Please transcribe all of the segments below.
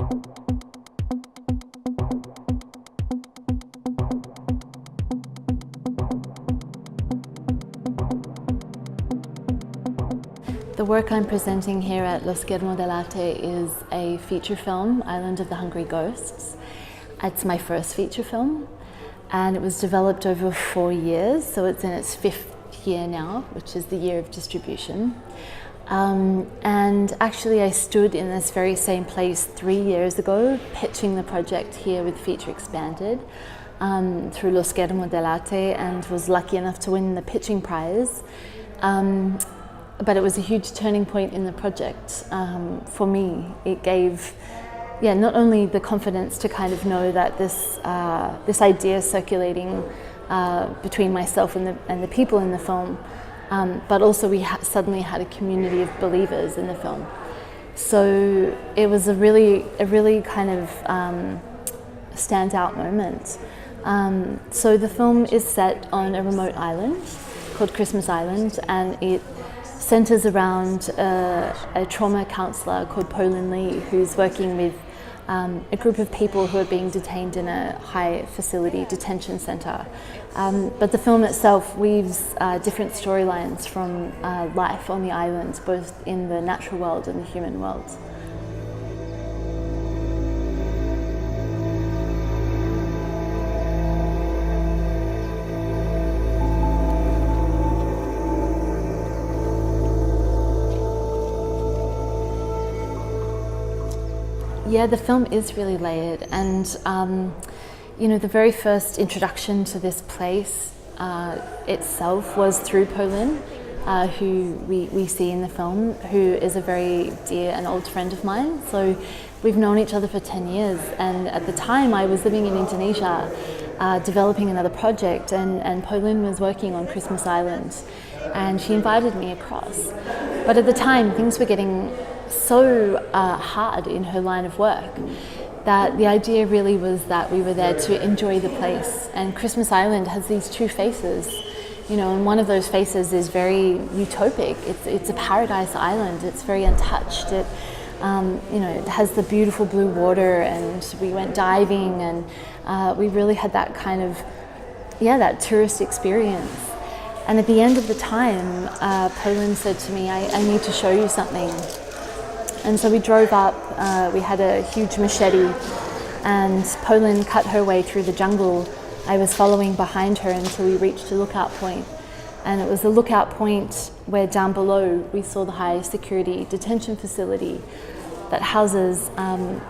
The work I'm presenting here at Schermo dell'arte is a feature film, Island of the Hungry Ghosts. It's my first feature film, and it was developed over 4 years, so it's in its 5th year now, which is the year of distribution. And actually I stood in this very same place 3 years ago, pitching the project here with Feature Expanded through Schermo dell'arte, and was lucky enough to win the pitching prize. But it was a huge turning point in the project. For me, it gave, not only the confidence to kind of know that this idea circulating between myself and the people in the film, but also we suddenly had a community of believers in the film. So it was a really kind of standout moment. So the film is set on a remote island called Christmas Island, and it centers around a trauma counselor called Pauline Lee, who's working with a group of people who are being detained in a high facility detention center. But the film itself weaves different storylines from life on the island, both in the natural world and the human world. Yeah, the film is really layered, and the very first introduction to this place itself was through Pauline, who we see in the film, who is a very dear and old friend of mine. So we've known each other for 10 years, and at the time I was living in Indonesia, developing another project, and Pauline was working on Christmas Island, and she invited me across. But at the time, things were getting so hard in her line of work that the idea really was that we were there to enjoy the place. And Christmas Island has these two faces, and one of those faces is very utopic. It's a paradise island. It's very untouched. It has the beautiful blue water, and we went diving, and we really had that kind of, that tourist experience. And at the end of the time, Pauline said to me, I need to show you something. And so we drove up, we had a huge machete, and Pauline cut her way through the jungle. I was following behind her until we reached a lookout point. And it was the lookout point where down below we saw the high security detention facility that houses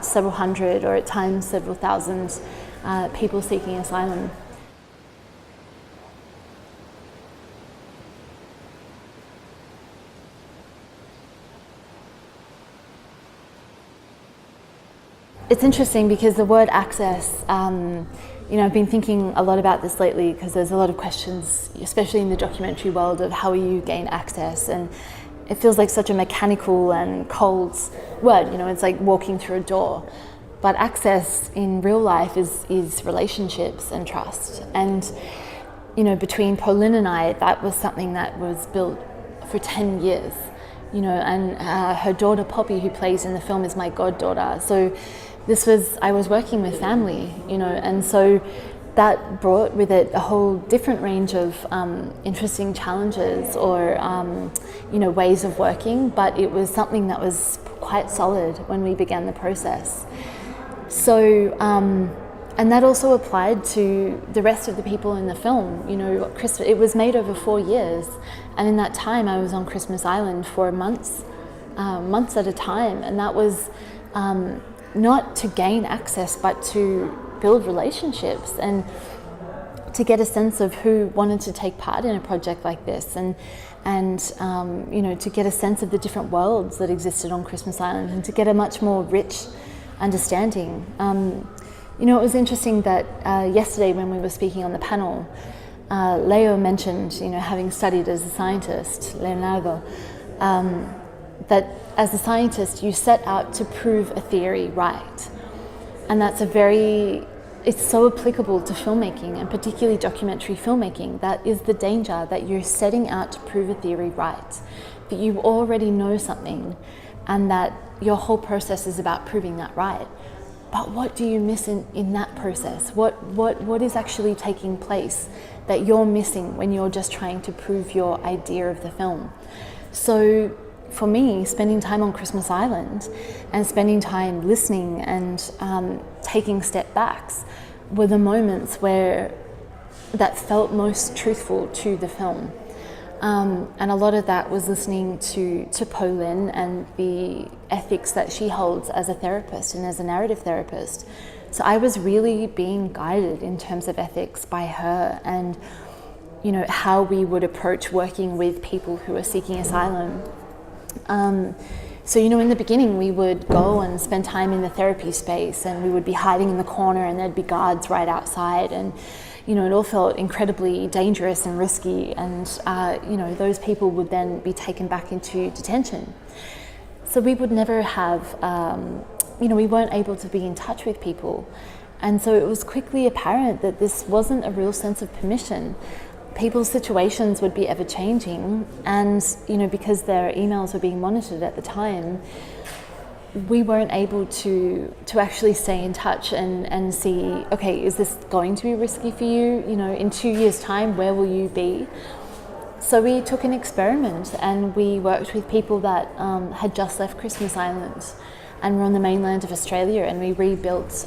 several hundred, or at times several thousand people seeking asylum. It's interesting because the word access, I've been thinking a lot about this lately, because there's a lot of questions, especially in the documentary world, of how you gain access, and it feels like such a mechanical and cold word, it's like walking through a door. But access in real life is relationships and trust. And, between Pauline and I, that was something that was built for 10 years, and her daughter Poppy, who plays in the film, is my goddaughter. So I was working with family, and so that brought with it a whole different range of interesting challenges or, ways of working, but it was something that was quite solid when we began the process. So, and that also applied to the rest of the people in the film. It was made over 4 years, and in that time I was on Christmas Island for months at a time, and that was not to gain access, but to build relationships and to get a sense of who wanted to take part in a project like this, and to get a sense of the different worlds that existed on Christmas Island, and to get a much more rich understanding. It was interesting that yesterday when we were speaking on the panel, Leo mentioned, having studied as a scientist, Leonardo, that as a scientist you set out to prove a theory right. And that's it's so applicable to filmmaking, and particularly documentary filmmaking. That is the danger, that you're setting out to prove a theory right, that you already know something, and that your whole process is about proving that right. But what do you miss in that process? What is actually taking place that you're missing when you're just trying to prove your idea of the film? So for me, spending time on Christmas Island and spending time listening and taking step backs were the moments where that felt most truthful to the film. And a lot of that was listening to Pauline and the ethics that she holds as a therapist and as a narrative therapist. So I was really being guided in terms of ethics by her, and how we would approach working with people who are seeking asylum. So in the beginning we would go and spend time in the therapy space, and we would be hiding in the corner and there'd be guards right outside, and it all felt incredibly dangerous and risky, and those people would then be taken back into detention. So we would never have, we weren't able to be in touch with people. And so it was quickly apparent that this wasn't a real sense of permission. People's situations would be ever changing, and because their emails were being monitored at the time, we weren't able to actually stay in touch and see, okay, is this going to be risky for you? In 2 years' time, where will you be? So we took an experiment, and we worked with people that had just left Christmas Island and were on the mainland of Australia, and we rebuilt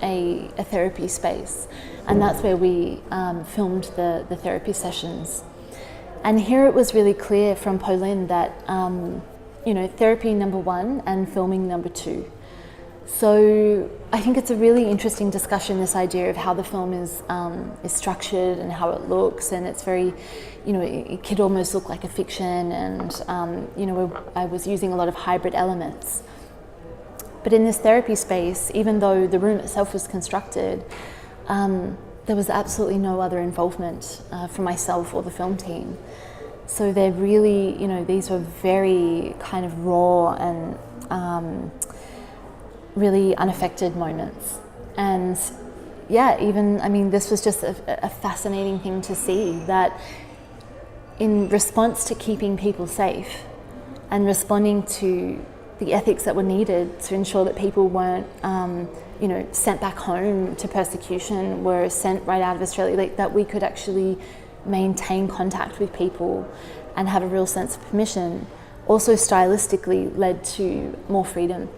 a therapy space, and that's where we filmed the therapy sessions. And here it was really clear from Pauline that therapy number 1 and filming number 2. So I think it's a really interesting discussion, this idea of how the film is structured and how it looks, and it's very, it could almost look like a fiction, and I was using a lot of hybrid elements. But in this therapy space, even though the room itself was constructed, there was absolutely no other involvement from myself or the film team. So they're really, these were very kind of raw and really unaffected moments. And this was just a fascinating thing to see, that in response to keeping people safe and responding to the ethics that were needed to ensure that people weren't, sent back home to persecution, were sent right out of Australia, that we could actually maintain contact with people and have a real sense of permission, also stylistically led to more freedom.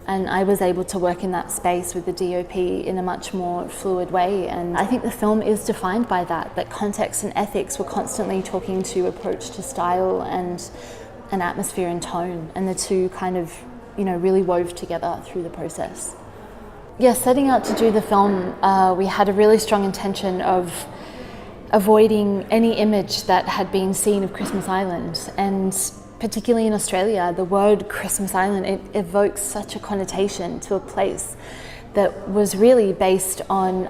And I was able to work in that space with the DOP in a much more fluid way. And I think the film is defined by that context and ethics were constantly talking to approach to style and an atmosphere and tone, and the two kind of, really wove together through the process. Yeah, setting out to do the film, we had a really strong intention of avoiding any image that had been seen of Christmas Island, and particularly in Australia, the word Christmas Island, it evokes such a connotation to a place that was really based on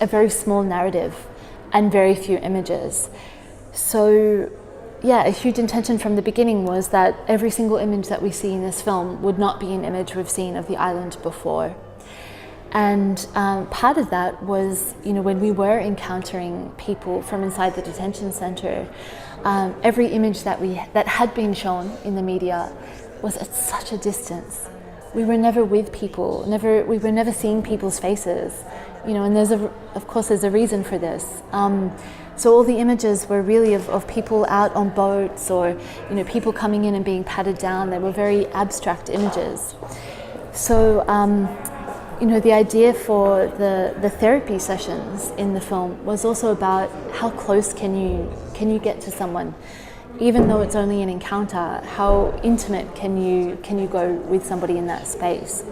a very small narrative and very few images. So yeah, a huge intention from the beginning was that every single image that we see in this film would not be an image we've seen of the island before. And part of that was, when we were encountering people from inside the detention centre, every image that had been shown in the media was at such a distance. We were never with people, we were never seeing people's faces, and of course there's a reason for this. So all the images were really of people out on boats, or people coming in and being patted down. They were very abstract images. So the idea for the therapy sessions in the film was also about how close can you get to someone, even though it's only an encounter. How intimate can you go with somebody in that space?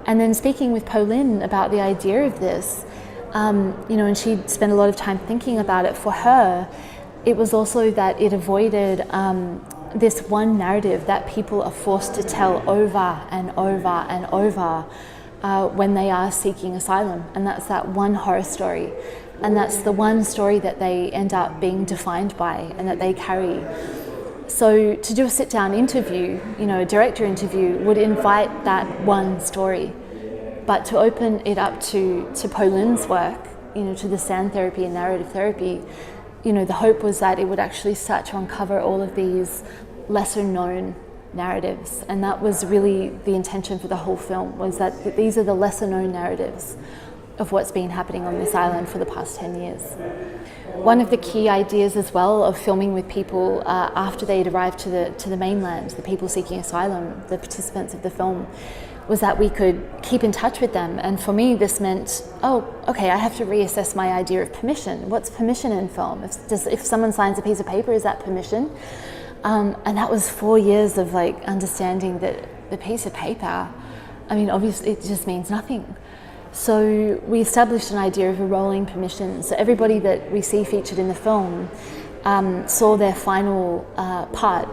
And then speaking with Pauline about the idea of this, and she'd spent a lot of time thinking about it. For her, it was also that it avoided this one narrative that people are forced to tell over and over and over when they are seeking asylum, and that's that one horror story, and that's the one story that they end up being defined by and that they carry. So to do a sit-down interview, a director interview, would invite that one story, but to open it up to Pauline's work, to the sound therapy and narrative therapy, the hope was that it would actually start to uncover all of these lesser known narratives, and that was really the intention for the whole film, was that these are the lesser known narratives of what's been happening on this island for the past 10 years. One of the key ideas as well of filming with people after they'd arrived to the mainland, the people seeking asylum, the participants of the film, was that we could keep in touch with them. And for me, this meant, oh, okay, I have to reassess my idea of permission. What's permission in film? If someone signs a piece of paper, is that permission? And that was 4 years of like understanding that the piece of paper, I mean, obviously it just means nothing. So we established an idea of a rolling permission. So everybody that we see featured in the film saw their final part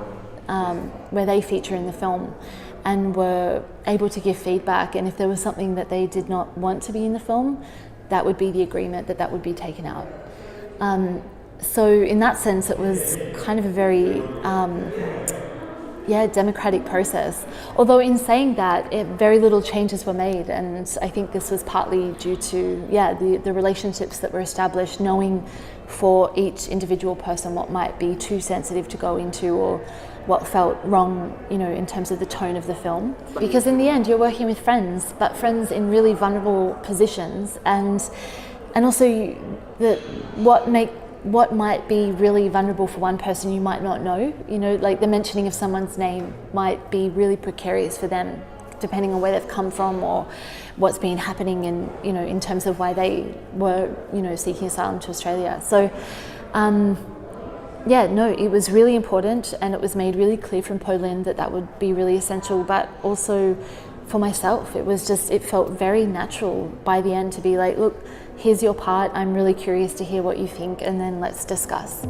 where they feature in the film, and were able to give feedback. And if there was something that they did not want to be in the film, that would be the agreement that would be taken out. So in that sense, it was kind of a very democratic process. Although in saying that, very little changes were made, and I think this was partly due to the relationships that were established, knowing for each individual person what might be too sensitive to go into, or what felt wrong, in terms of the tone of the film. Because in the end, you're working with friends, but friends in really vulnerable positions, and also what might be really vulnerable for one person you might not know. Like the mentioning of someone's name might be really precarious for them, depending on where they've come from or what's been happening in terms of why they were, seeking asylum to Australia. So, it was really important, and it was made really clear from Pauline that would be really essential. But also for myself, it felt very natural by the end to be like, look, here's your part. I'm really curious to hear what you think, and then let's discuss.